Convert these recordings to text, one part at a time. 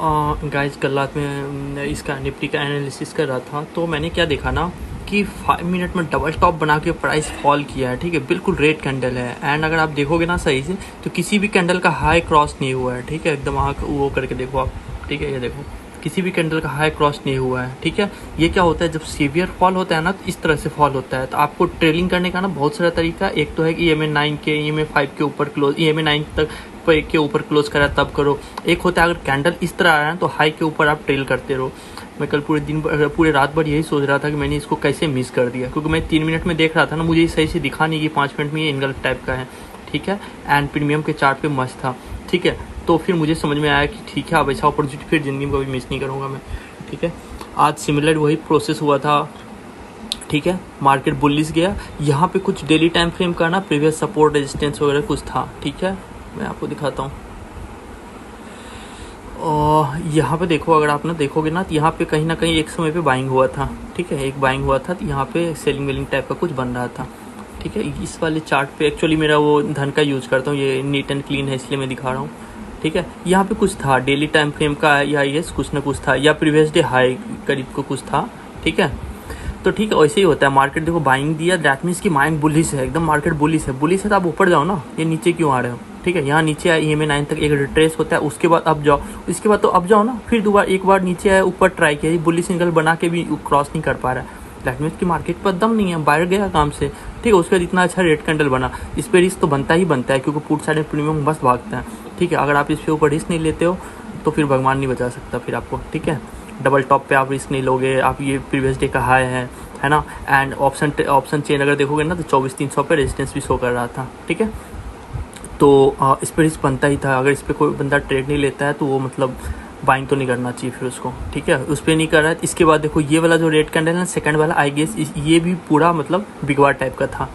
Guys कल रात में इसका निफ्टी का एनालिसिस कर रहा था, तो मैंने क्या देखा ना कि 5 मिनट में डबल टॉप बना के प्राइस फॉल किया है। ठीक है, बिल्कुल रेड कैंडल है। एंड अगर आप देखोगे ना सही से, तो किसी भी कैंडल का हाई क्रॉस नहीं हुआ है। ठीक है, एकदम आँख वो करके देखो आप। ठीक है, ये देखो, किसी भी कैंडल का हाई क्रॉस नहीं हुआ है। ठीक है, ये क्या होता है, जब सीवियर फॉल होता है ना, तो इस तरह से फॉल होता है। तो आपको ट्रेलिंग करने का ना बहुत सारा तरीका। एक तो है कि EMA9 के EMA5 के ऊपर क्लोज, EMA9 तक के ऊपर क्लोज करा तब करो। एक होता है अगर कैंडल इस तरह आ रहा है तो हाई के ऊपर आप ट्रेल करते रहो। मैं कल पूरे रात भर यही सोच रहा था कि मैंने इसको कैसे मिस कर दिया, क्योंकि मैं 3 मिनट में देख रहा था ना, मुझे सही से दिखा नहीं कि 5 मिनट में ये इनगल्फ टाइप का है। ठीक है, एंड प्रीमियम के चार्ट पे मस्त था। ठीक है, तो फिर मुझे समझ में आया कि ठीक है, अब ऐसा अपॉर्चुनिटी फिर ज़िंदगी में कभी मिस नहीं करूँगा मैं। ठीक है, आज सिमिलर वही प्रोसेस हुआ था। ठीक है, मार्केट बुलिश गया। यहाँ पे कुछ डेली टाइम फ्रेम का ना प्रीवियस सपोर्ट रेजिस्टेंस वगैरह कुछ था। ठीक है, मैं आपको दिखाता हूँ। और यहाँ पे देखो, अगर आप ना देखोगे ना, तो यहाँ पे कहीं ना कहीं एक समय पे बाइंग हुआ था। ठीक है, एक बाइंग हुआ था, तो यहाँ पे सेलिंग वेलिंग टाइप का कुछ बन रहा था। ठीक है, इस वाले चार्ट पे एक्चुअली मेरा वो धन का यूज़ करता हूँ, ये नीट एंड क्लीन है इसलिए मैं दिखा रहा हूँ। ठीक है, यहाँ पे कुछ था डेली टाइम फ्रेम का, या यस कुछ ना कुछ था, या प्रीवियस डे हाई करीब को कुछ था। ठीक है, तो ठीक है, वैसे ही होता है। मार्केट देखो बाइंग दिया, दैट मीन्स कि माइंड बुलिश है, एकदम मार्केट बुलिश है। बुलिश है तो आप ऊपर जाओ ना, ये नीचे क्यों आ रहे हो। ठीक है, यहाँ नीचे आए EMA9 तक एक रिट्रेस होता है, उसके बाद अब जाओ, इसके बाद तो अब जाओ ना, फिर दोबारा एक बार नीचे आए, ऊपर ट्राई किया, बुलिश सिंगल बना के भी क्रॉस नहीं कर पा रहा है। दैट मीन्स कि मार्केट पर दम नहीं है, बाहर गया काम से। ठीक है, उसके बाद इतना अच्छा रेड कैंडल बना, इस पर रिस्क तो बनता ही बनता है, क्योंकि पुट साइड में प्रीमियम बस भागता है। ठीक है, अगर आप इस पे ऊपर रिस्क नहीं लेते हो तो फिर भगवान नहीं बचा सकता फिर आपको। ठीक है, डबल टॉप पे आप रिस्क नहीं लोगे, आप ये प्रीवियस डे का हाई है ना। एंड ऑप्शन चेन अगर देखोगे ना, तो 24,300 पे रेजिस्टेंस भी शो कर रहा था। ठीक है, तो इस पर रिस्क बनता ही था। अगर इस पर कोई बंदा ट्रेड नहीं लेता है तो वो मतलब बाइंग तो नहीं करना चाहिए फिर उसको। ठीक है, उस पर नहीं कर रहा है। इसके बाद देखो ये वाला जो रेड कैंडल है, सेकंड वाला, आई गेस ये भी पूरा मतलब बिगवार टाइप का था।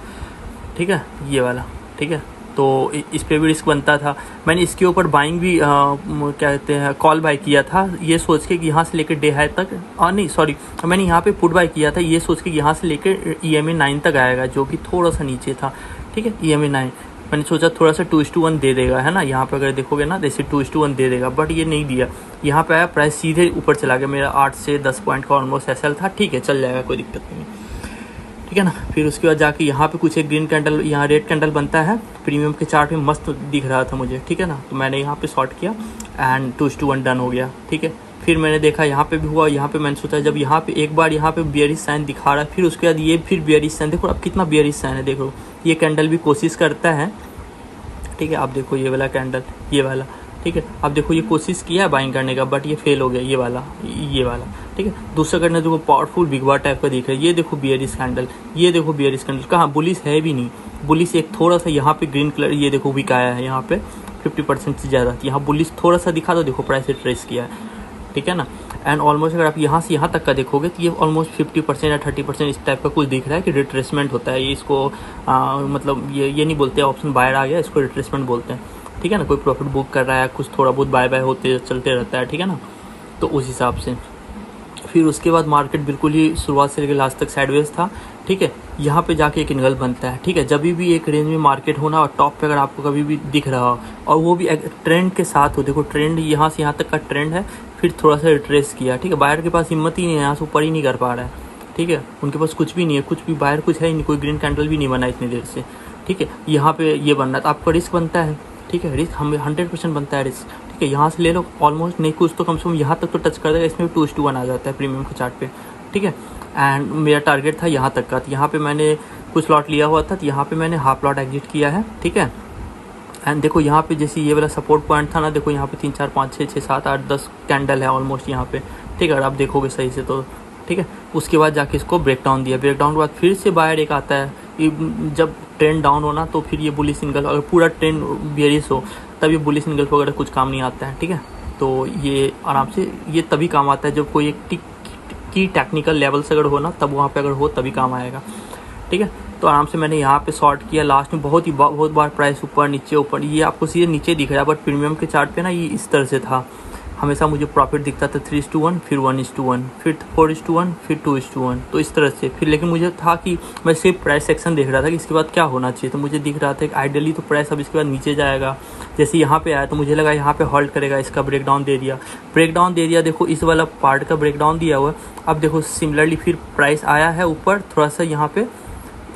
ठीक है, ये वाला। ठीक है, तो इस पे भी रिस्क बनता था। मैंने इसके ऊपर बाइंग भी क्या कहते हैं, कॉल बाय किया था, ये सोच के कि यहाँ से लेकर डे हाई तक, नहीं सॉरी, मैंने यहाँ पे पुट बाय किया था, ये सोच के कि यहाँ से लेकर EMA9 तक आएगा, जो कि थोड़ा सा नीचे था। ठीक है, EMA9 मैंने सोचा थोड़ा सा 2:1 दे देगा, है ना। यहाँ पे अगर देखोगे ना, जैसे 2:1 दे देगा, बट ये नहीं दिया। यहाँ पे आया, प्राइस सीधे ऊपर चला गया। मेरा 8 से 10 पॉइंट का ऑलमोस्ट एसएल था। ठीक है, चल जाएगा, कोई दिक्कत नहीं। ठीक है ना, फिर उसके बाद जाके यहाँ पे कुछ एक ग्रीन कैंडल, यहाँ रेड कैंडल बनता है, प्रीमियम के चार्ट में मस्त दिख रहा था मुझे। ठीक है ना, तो मैंने यहाँ पे शॉर्ट किया एंड 2:1 डन हो गया। ठीक है, फिर मैंने देखा यहाँ पे भी हुआ। यहाँ पे मैंने सोचा जब यहाँ पे एक बार यहाँ पे बियरिश साइन दिखा रहा है, फिर उसके बाद ये फिर बियरिश साइन, देखो अब कितना बियरिश साइन है। देखो ये कैंडल भी कोशिश करता है। ठीक है, आप देखो ये वाला कैंडल, ये वाला। ठीक है, अब देखो ये कोशिश किया है बाइंग करने का, बट ये फेल हो गया, ये वाला, ये वाला। ठीक है, दूसरा कैंडल देखो पावरफुल बिगवार टाइप का दिख रहा है। ये देखो बियरिश कैंडल, ये देखो बियरिश कैंडल, कहाँ बुलिश है भी नहीं। बुलिश एक थोड़ा सा यहाँ पे ग्रीन कलर, ये देखो वीक आया है, यहाँ पे 50% से ज़्यादा। यहाँ बुलिश थोड़ा सा दिखा, तो देखो प्राइस ट्रेस किया है। ठीक है ना, एंड ऑलमोस्ट अगर आप यहाँ से यहाँ तक का देखोगे, तो ये ऑलमोस्ट 50% या 30% इस टाइप का कुछ दिख रहा है कि रिट्रेसमेंट होता है। ये इसको मतलब ये नहीं बोलते ऑप्शन बायर आ गया, इसको रिट्रेसमेंट बोलते हैं। ठीक है ना, कोई प्रॉफिट बुक कर रहा है, कुछ थोड़ा बहुत बाय बाय होते चलते रहता है। ठीक है ना, तो उस हिसाब से फिर उसके बाद मार्केट बिल्कुल ही शुरुआत से लेकर लास्ट तक साइडवेज था। ठीक है, यहाँ पे जाके एक इनगल बनता है। ठीक है, जब भी एक रेंज में मार्केट होना और टॉप पे अगर आपको कभी भी दिख रहा हो, और वो भी ट्रेंड के साथ हो, देखो ट्रेंड यहाँ से यहाँ तक का ट्रेंड है, फिर थोड़ा सा रिट्रेस किया। ठीक है, बायर के पास हिम्मत ही नहीं है, यहाँ से ऊपर ही नहीं कर पा रहा है। ठीक है, उनके पास कुछ भी नहीं है, कुछ भी बायर कुछ है ही नहीं, कोई ग्रीन कैंडल भी नहीं बना इतनी देर से। ठीक है, यहाँ पे ये बन रहा है, तो आपका रिस्क बनता है। ठीक है, रिस्क हमें 100% बनता है रिस्क। ठीक है, यहाँ से ले लो, ऑलमोस्ट नहीं कुछ तो कम से कम यहाँ तक तो टच कर देगा, इसमें भी 2:1 आ जाता है प्रीमियम के चार्ट पे। ठीक है, एंड मेरा टारगेट था यहाँ तक का, तो यहाँ पे मैंने कुछ लॉट लिया हुआ था, तो यहाँ पे मैंने हाफ लॉट एग्जिट किया है। ठीक है, एंड देखो यहाँ पे जैसे ये वाला सपोर्ट पॉइंट था ना, देखो यहाँ पे 3 4 5 6 6 7 8 10 कैंडल है ऑलमोस्ट यहाँ पे। ठीक है, अगर आप देखोगे सही से तो। ठीक है, उसके बाद जाके इसको ब्रेक डाउन दिया, ब्रेक डाउन के बाद फिर से बायर एक आता है। जब ट्रेंड डाउन होना, तो फिर ये बुलिश इनगल्फ, अगर पूरा ट्रेंड बेरिश हो तब ये बुलिश इनगल्फ वगैरह कुछ काम नहीं आता है। ठीक है, तो ये आराम से ये तभी काम आता है जब कोई एक की टेक्निकल लेवल से अगर हो ना, तब वहाँ पे अगर हो तभी काम आएगा। ठीक है, तो आराम से मैंने यहाँ पे शॉर्ट किया। लास्ट में बहुत बार प्राइस ऊपर नीचे ऊपर, ये आपको सीधे नीचे दिख रहा है, बट प्रीमियम के चार्ट पे ना ये इस तरह से था। हमेशा मुझे प्रॉफिट दिखता था 3:1, फिर 1:1, फिर 4:1, फिर 2:1, तो इस तरह से। फिर लेकिन मुझे था कि मैं सिर्फ प्राइस सेक्शन देख रहा था कि इसके बाद क्या होना चाहिए, तो मुझे दिख रहा था कि आइडियली तो प्राइस अब इसके बाद नीचे जाएगा। जैसे यहाँ पे आया तो मुझे लगा यहाँ पे हॉल्ट करेगा, इसका ब्रेकडाउन दे दिया, देखो इस वाला पार्ट का ब्रेकडाउन दिया हुआ है। अब देखो सिमिलरली फिर प्राइस आया है ऊपर थोड़ा सा यहाँ पे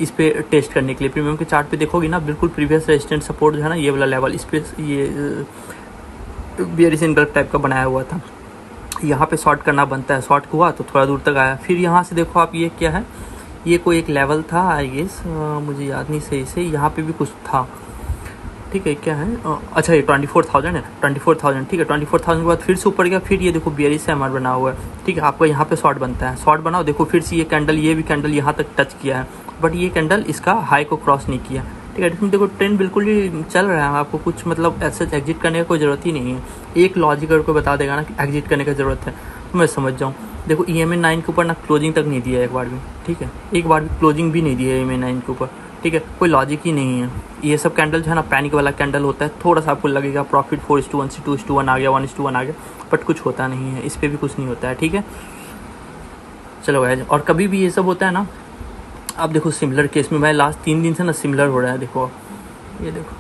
इस पे टेस्ट करने के लिए। प्रीमियम के चार्ट पे देखोगे ना, बिल्कुल प्रीवियस रेजिस्टेंस सपोर्ट जो है ना, ये वाला लेवल इस पे ये बेयरिश एंगल टाइप का बनाया हुआ था। यहाँ पे शॉर्ट करना बनता है, शॉर्ट हुआ तो थोड़ा दूर तक आया। फिर यहाँ से देखो आप, ये क्या है, ये कोई एक लेवल था आई गेस, मुझे याद नहीं सही से। यहाँ पे भी कुछ था, ठीक है, क्या है, अच्छा ये 24,000 है, 24,000, ठीक है। 24,000 के बाद फिर से ऊपर गया, फिर ये देखो बेयरिश हैमर बना हुआ है, ठीक है। आपका यहाँ पे शॉर्ट बनता है, शॉर्ट बनाओ, देखो फिर से ये कैंडल, ये भी कैंडल यहाँ तक टच किया है, बट ये कैंडल इसका हाई को क्रॉस नहीं किया, ठीक है। इसमें देखो ट्रेंड बिल्कुल ही चल रहा है, आपको कुछ मतलब ऐसे एग्जिट करने का कोई ज़रूरत ही नहीं है। एक लॉजिक को बता देगा ना कि एग्जिट करने की ज़रूरत है, तो मैं समझ जाऊँ। देखो EMA 9 के ऊपर ना क्लोजिंग तक नहीं दिया है एक बार भी, ठीक है, एक बार भी क्लोजिंग भी नहीं दिया है EMA 9 के ऊपर, ठीक है, कोई लॉजिक ही नहीं है। ये सब कैंडल जो है ना पैनिक वाला कैंडल होता है, थोड़ा सा आपको लगेगा प्रॉफिट 4:1 से 2:1 आ गया, 1:1 आ गया, बट कुछ होता नहीं है, इस पर भी कुछ नहीं होता है, ठीक है। चलो गाइस, और कभी भी ये सब होता है ना, अब देखो सिमिलर केस में मैं लास्ट 3 दिन से ना सिमिलर हो रहा है। देखो ये देखो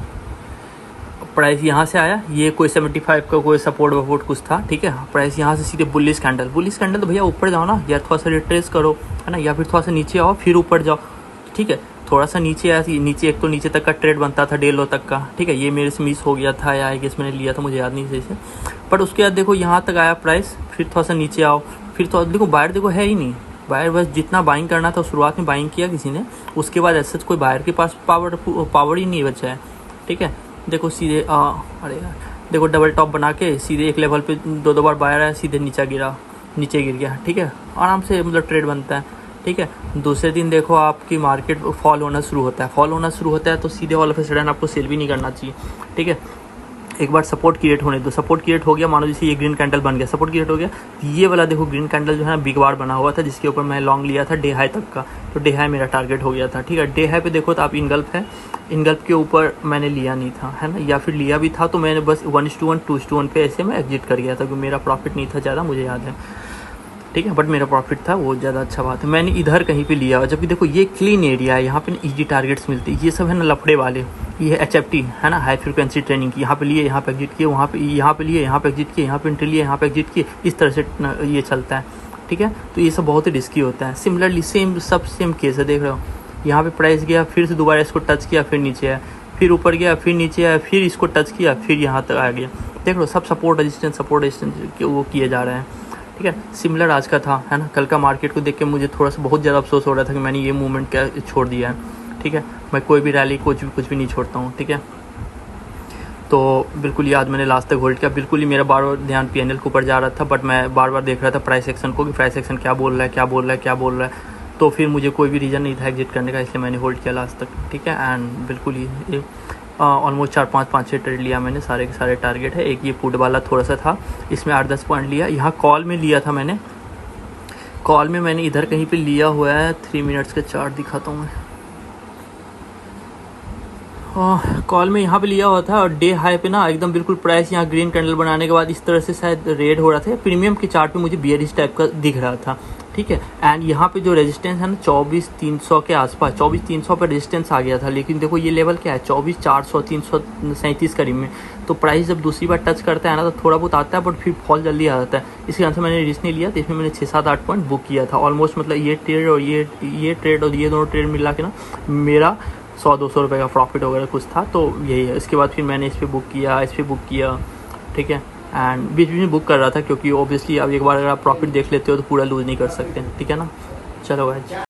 प्राइस यहाँ से आया, ये कोई 75 का कोई सपोर्ट वपोर्ट कुछ था, ठीक है। प्राइस यहाँ से सीधे बुलिश कैंडल तो भैया ऊपर जाओ ना, या थोड़ा सा रिट्रेस करो, है ना, या फिर थोड़ा सा नीचे आओ फिर ऊपर जाओ, ठीक है। थोड़ा सा नीचे आया, नीचे एक तो नीचे तक का ट्रेड बनता था 1.5 लो तक का, ठीक है। ये मेरे से मिस हो गया था, या आई गेस मैंने लिया था, मुझे याद नहीं सही से। बट उसके बाद देखो यहाँ तक आया प्राइस, फिर थोड़ा सा नीचे आओ, फिर थोड़ा देखो बायर देखो है ही नहीं, बायर बस जितना बाइंग करना था शुरुआत में बाइंग किया किसी ने, उसके बाद ऐसा कोई बायर के पास पावर ही नहीं बचा है, ठीक है। देखो सीधे अरे यार देखो डबल टॉप बना के सीधे एक लेवल पे 2 बार बायर आया, सीधे नीचे गिर गया, ठीक है। आराम से मतलब ट्रेड बनता है, ठीक है। दूसरे दिन देखो आपकी मार्केट फॉल होना शुरू होता है, तो सीधे ऑल ऑफ अ सडन आपको सेल भी नहीं करना चाहिए, ठीक है। एक बार सपोर्ट क्रिएट होने दो, सपोर्ट क्रिएट हो गया, मानो जैसे ये ग्रीन कैंडल बन गया, सपोर्ट क्रिएट हो गया, ये वाला देखो ग्रीन कैंडल जो है ना बिग बार बना हुआ था, जिसके ऊपर मैं लॉन्ग लिया था डे हाई तक का, तो डे हाई मेरा टारगेट हो गया था, ठीक है। डे हाई पे देखो तो आप इनगल्फ है, इनगल्फ के ऊपर मैंने लिया नहीं था, है ना, या फिर लिया भी था तो मैंने बस 1:1 2:1 पे ऐसे मैं एग्जिट कर गया था, क्योंकि मेरा प्रॉफिट नहीं था ज़्यादा, मुझे याद है, ठीक है। बट मेरा प्रॉफिट था वो ज़्यादा, अच्छा बात है। मैंने इधर कहीं पे लिया, जबकि देखो ये क्लीन एरिया है, यहाँ पे इजी टारगेट्स मिलते हैं, ये सब है ना लफड़े वाले, ये HFT है ना, हाई फ्रिक्वेंसी ट्रेनिंग की, यहाँ पे लिए, यहाँ पे एग्जिट किए, वहाँ पे यहाँ पे लिए, यहाँ पे एग्जिट किए, यहाँ पे एंट्री लिए, यहाँ पे एग्जिट किए, इस तरह से ये चलता है, ठीक है। तो ये सब बहुत ही रिस्की होता है। सिमिलरली सेम केस है, देख रहे हो, यहाँ पे प्राइस गया, फिर से दोबारा इसको टच किया, फिर नीचे आया, फिर ऊपर गया, फिर नीचे आया, फिर इसको टच किया, फिर यहाँ तक आ गया, देख लो सब सपोर्ट रेजिस्टेंस वो किए जा रहे हैं, ठीक है। सिमिलर आज का था, है ना। कल का मार्केट को देख के मुझे थोड़ा सा बहुत ज़्यादा अफसोस हो रहा था कि मैंने ये मूवमेंट क्या छोड़ दिया है, ठीक है। मैं कोई भी रैली कुछ भी नहीं छोड़ता हूँ, ठीक है। तो बिल्कुल ये आज मैंने लास्ट तक होल्ड किया, बिल्कुल ही मेरा बार बार ध्यान PNL के ऊपर जा रहा था, बट मैं बार बार देख रहा था प्राइस एक्शन को कि प्राइस एक्शन क्या बोल रहा है, तो फिर मुझे कोई भी रीज़न नहीं था एग्जिट करने का, इसलिए मैंने होल्ड किया लास्ट तक, ठीक है। एंड बिल्कुल ही ऑलमोस्ट 4-5 ट्रेड लिया मैंने, सारे के सारे टारगेट है। एक ये पुट वाला थोड़ा सा था, इसमें 8-10 पॉइंट लिया। यहाँ कॉल में लिया था मैंने, कॉल में मैंने इधर कहीं पे लिया हुआ है, 3 मिनट्स का चार्ट दिखाता हूँ मैं। कॉल में यहाँ पे लिया हुआ था, और डे हाई पे ना एकदम बिल्कुल प्राइस यहाँ ग्रीन कैंडल बनाने के बाद इस तरह से शायद रेड हो रहा था, प्रीमियम के चार्ट पे मुझे बियरिश टाइप का दिख रहा था, ठीक है। एंड यहाँ पे जो रेजिस्टेंस है ना 24,300 के आसपास, 24,300 पर रेजिस्टेंस आ गया था, लेकिन देखो ये लेवल क्या है 24,400 337 करीब में। तो प्राइस जब दूसरी बार टच करता है ना तो थोड़ा बहुत आता है, बट फिर फॉल जल्दी आ जाता है। इसके कारण से मैंने रिस्क नहीं लिया, तो इसमें मैंने 6-7-8 पॉइंट बुक किया था ऑलमोस्ट, मतलब ये ट्रेड और ये दोनों ट्रेड मिला के ना मेरा 100-200 रुपये का प्रॉफिट वगैरह कुछ था, तो यही है। इसके बाद फिर मैंने इस पर बुक किया, ठीक है। एंड बीच में बुक कर रहा था, क्योंकि ऑब्वियसली अब एक बार अगर आप प्रॉफिट देख लेते हो तो पूरा लूज़ नहीं कर सकते, ठीक है ना। चलो भाई।